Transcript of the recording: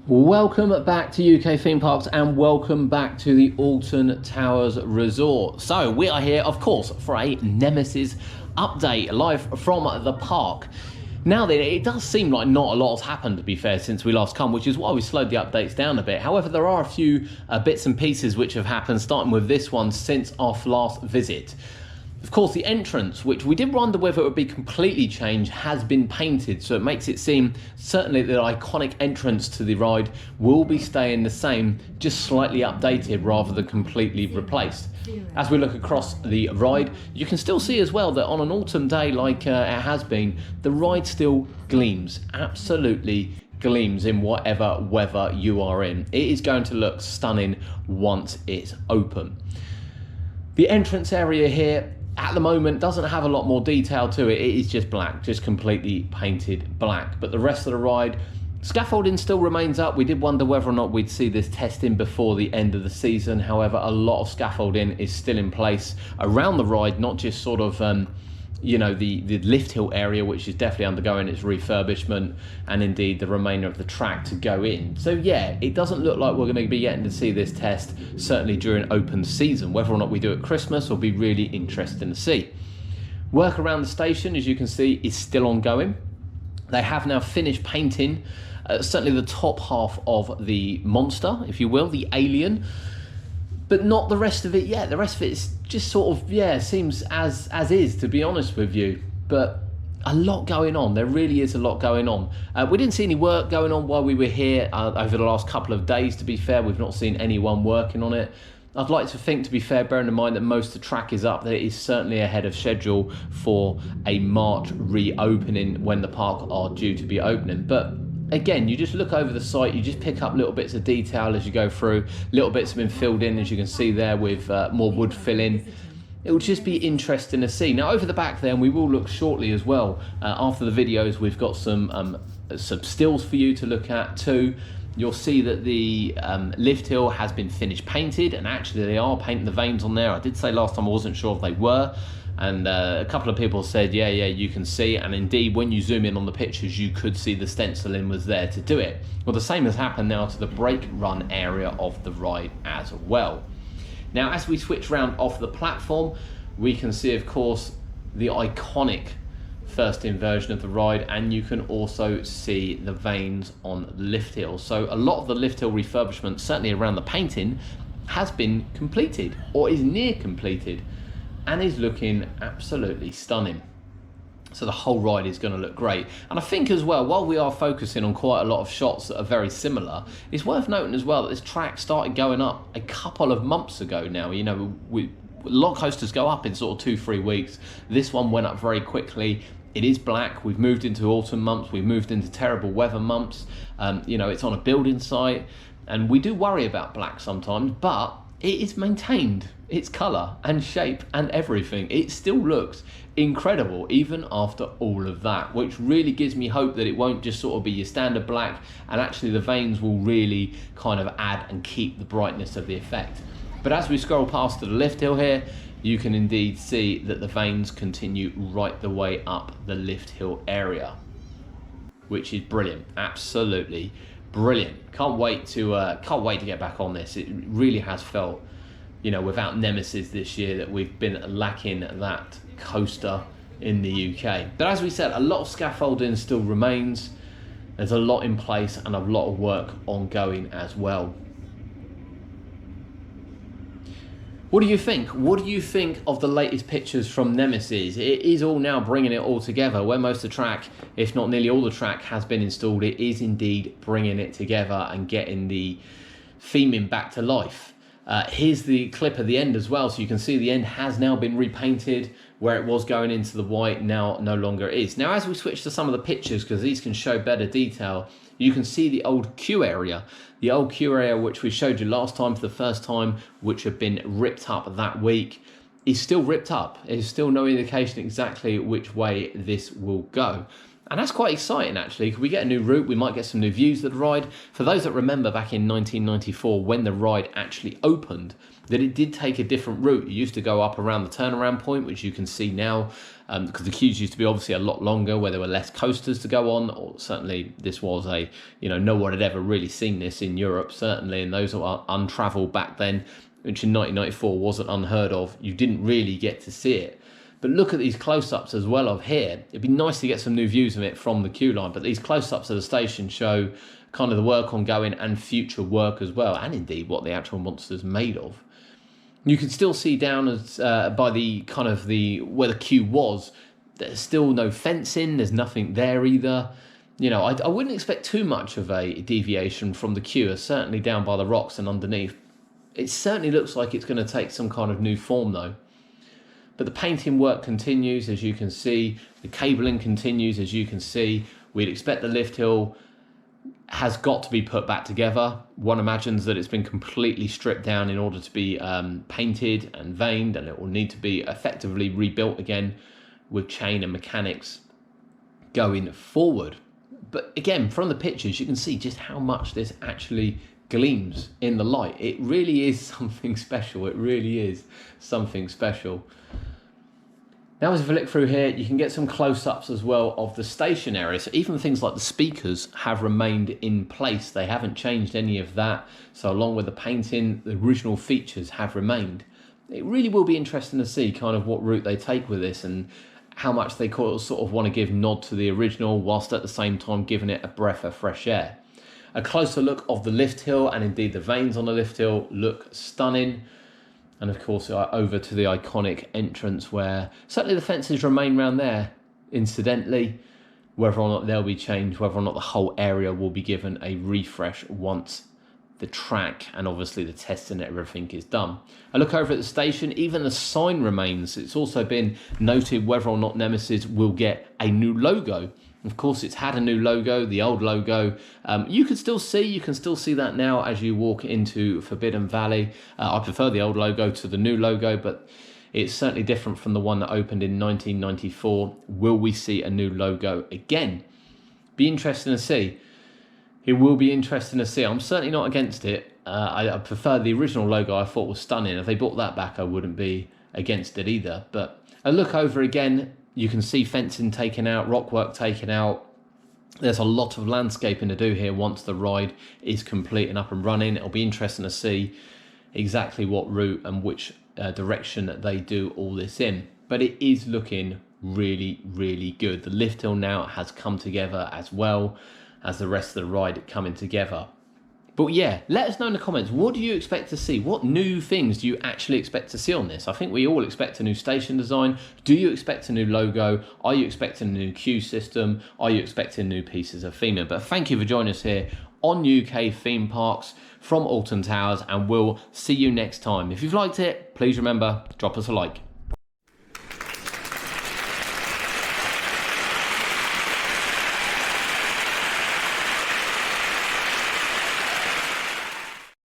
Welcome back to UK Theme Parks and welcome back to the Alton Towers Resort. So we are here, of course, for a Nemesis update live from the park. Now then, it does seem like not a lot has happened, to be fair, since we last come, which is why we slowed the updates down a bit. However, there are a few bits and pieces which have happened, starting with this one since our last visit. Of course, the entrance, which we did wonder whether it would be completely changed, has been painted, so it makes it seem certainly the iconic entrance to the ride will be staying the same, just slightly updated rather than completely replaced. As we look across the ride, you can still see as well that on an autumn day like it has been, the ride still gleams, absolutely gleams in whatever weather you are in. It is going to look stunning once it's open. The entrance area here at the moment doesn't have a lot more detail to it. It is just black, just completely painted black. But the rest of the ride, scaffolding still remains up. We did wonder whether or not we'd see this testing before the end of the season. However, a lot of scaffolding is still in place around the ride, not just sort of you know, the lift hill area, which is definitely undergoing its refurbishment, and indeed the remainder of the track to go in. So yeah, it doesn't look like we're going to be getting to see this test certainly during open season. Whether or not we do it at Christmas will be really interesting to see. Work around the station, as you can see, is still ongoing. They have now finished painting certainly the top half of the monster, if you will, the alien, but not the rest of it yet. The rest of it is just sort of, yeah, seems as is, to be honest with you. But a lot going on. There really is a lot going on. We didn't see any work going on while we were here over the last couple of days, to be fair. We've not seen anyone working on it. I'd like to think, to be fair, bearing in mind that most of the track is up, that it is certainly ahead of schedule for a March reopening when the park are due to be opening. But again, you just look over the site, you just pick up little bits of detail as you go through. Little bits have been filled in, as you can see there, with more wood filling. It will just be interesting to see. Now over the back there, and we will look shortly as well, after the videos, we've got some stills for you to look at too. You'll see that the lift hill has been finished painted, and actually they are painting the veins on there. I did say last time I wasn't sure if they were, and a couple of people said, yeah, you can see, and indeed when you zoom in on the pictures, you could see the stenciling was there to do it. Well, the same has happened now to the brake run area of the ride as well. Now, as we switch round off the platform, we can see, of course, the iconic first in version of the ride, and you can also see the veins on the lift hill. So a lot of the lift hill refurbishment, certainly around the painting, has been completed or is near completed, and is looking absolutely stunning. So the whole ride is going to look great. And I think as well, while we are focusing on quite a lot of shots that are very similar, it's worth noting as well that this track started going up a couple of months ago now. You know, a lot of coasters go up in sort of 2-3 weeks. This one went up very quickly. It is black. We've moved into autumn months. We've moved into terrible weather months. You know, it's on a building site, and we do worry about black sometimes, but it is maintained its colour and shape and everything. It still looks incredible even after all of that, which really gives me hope that it won't just sort of be your standard black, and actually the veins will really kind of add and keep the brightness of the effect. But as we scroll past to the lift hill here, you can indeed see that the veins continue right the way up the lift hill area, which is brilliant, absolutely brilliant. Can't wait to get back on this. It really has felt, you know, without Nemesis this year, that we've been lacking that coaster in the UK. But as we said, a lot of scaffolding still remains. There's a lot in place and a lot of work ongoing as well. What do you think? What do you think of the latest pictures from Nemesis? It is all now bringing it all together. Where most of the track, if not nearly all the track, has been installed, it is indeed bringing it together and getting the theming back to life. Here's the clip at the end as well, so you can see the end has now been repainted. Where it was going into the white, now no longer is. Now, as we switch to some of the pictures, because these can show better detail, you can see the old queue area. The old queue area, which we showed you last time for the first time, which had been ripped up that week, is still ripped up. There's still no indication exactly which way this will go. And that's quite exciting, actually. If we get a new route, we might get some new views of the ride. For those that remember back in 1994, when the ride actually opened, that it did take a different route. It used to go up around the turnaround point, which you can see now, because the queues used to be obviously a lot longer, where there were less coasters to go on, or certainly this was a, no one had ever really seen this in Europe, certainly, and those who are untravelled back then, which in 1994 wasn't unheard of, you didn't really get to see it. But look at these close-ups as well of here. It'd be nice to get some new views of it from the queue line, but these close-ups of the station show kind of the work ongoing and future work as well, and indeed what the actual monster's made of. You can still see down as by the kind of where the queue was, there's still no fencing, there's nothing there either. I wouldn't expect too much of a deviation from the queue, certainly down by the rocks and underneath. It certainly looks like it's going to take some kind of new form though. But the painting work continues, as you can see. The cabling continues, as you can see. We'd expect the lift hill has got to be put back together. One imagines that it's been completely stripped down in order to be painted and veined, and it will need to be effectively rebuilt again with chain and mechanics going forward. But again, from the pictures, you can see just how much this actually gleams in the light. It really is something special. It really is something special. Now, as we flick through here, you can get some close-ups as well of the station area. So even things like the speakers have remained in place. They haven't changed any of that. So along with the painting, the original features have remained. It really will be interesting to see kind of what route they take with this and how much they sort of want to give nod to the original whilst at the same time giving it a breath of fresh air. A closer look of the lift hill and indeed the veins on the lift hill look stunning. And of course, over to the iconic entrance where certainly the fences remain around there, incidentally. Whether or not they'll be changed, whether or not the whole area will be given a refresh once the track and obviously the testing and everything is done. I look over at the station, even the sign remains. It's also been noted whether or not Nemesis will get a new logo. Of course, it's had a new logo, the old logo. You can still see that now as you walk into Forbidden Valley. I prefer the old logo to the new logo, but it's certainly different from the one that opened in 1994. Will we see a new logo again? Be interesting to see. It will be interesting to see. I'm certainly not against it. I prefer the original logo. I thought was stunning. If they brought that back, I wouldn't be against it either. But a look over again, you can see fencing taken out, rock work taken out. There's a lot of landscaping to do here once the ride is complete and up and running. It'll be interesting to see exactly what route and which direction that they do all this in. But it is looking really, really good. The lift hill now has come together as well as the rest of the ride coming together. But yeah, let us know in the comments, what do you expect to see? What new things do you actually expect to see on this? I think we all expect a new station design. Do you expect a new logo? Are you expecting a new queue system? Are you expecting new pieces of theming? But thank you for joining us here on UK Theme Parks from Alton Towers, and we'll see you next time. If you've liked it, please remember, drop us a like.